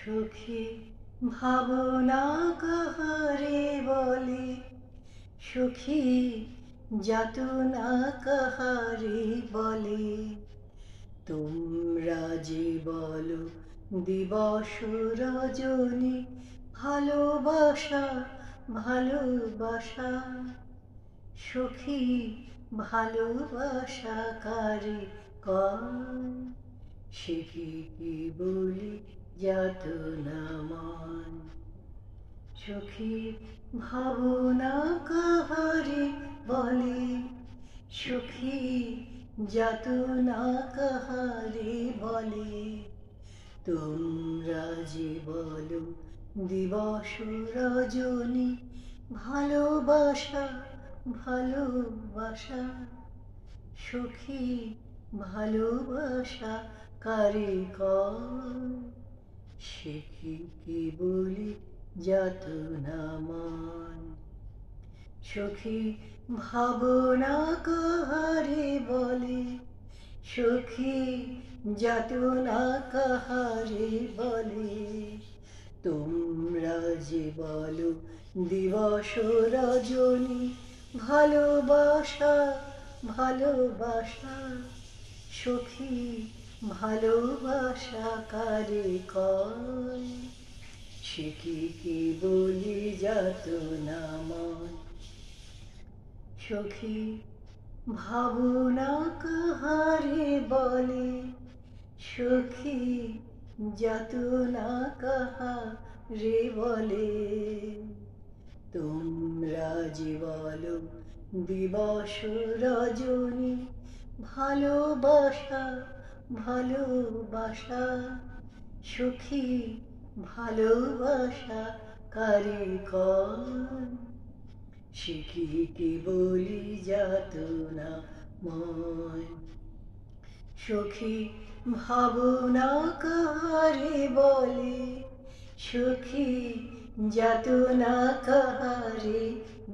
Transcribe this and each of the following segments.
সখী ভাবনা কাহারে বলে, সখী যাতনা কাহারে বলে। তোমরা যে বলো দিবস রজনী, ভালোবাসা ভালোবাসা। সখী ভালোবাসা কারে কয়, সে কি বলি যাতনাময়। সখী ভাবনা কাহারে বলে, সখী যাতনা কাহারে বলে। তোমরা যে বলো দিবস রজনী, ভালোবাসা ভালোবাসা। সখী ভালোবাসা কারে কয়, সে কি বলি যাতনাময়। সখী ভাবনা কাহারে বলে, সখী যাতনা কাহারে বলে। তোমরা যে বলো দিবস রজনী, ভালোবাসা ভালোবাসা। সখী ভালোবাসা কারে কয়, সে কি বলি যাতনাময়। সখী ভাবনা কাহারে বলে, সখী যাতনা কাহারে বলে। তোমরা যে বলো দিবস রজনী, ভালোবাসা ভালোবাসা। সখী ভালোবাসা কারে কয়, সে কি বলি যাতনাময়। সখী ভাবনা কাহারে বলে, সখী যাতনা কাহারে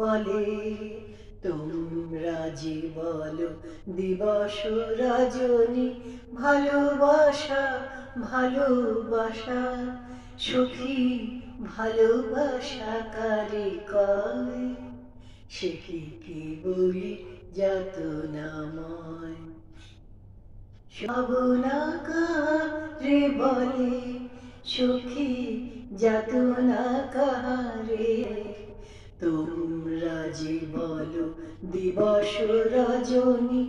বলে। তোমরা যে বলো দিবস রজনী, ভালোবাসা ভালোবাসা। সখী ভালোবাসা কারে কয়, সে কি বলি যাতনাময়। ভাবনা কাহারে বলে, সখী যাতনা কাহারে। তোমরা যে বলো দিবস রজনী,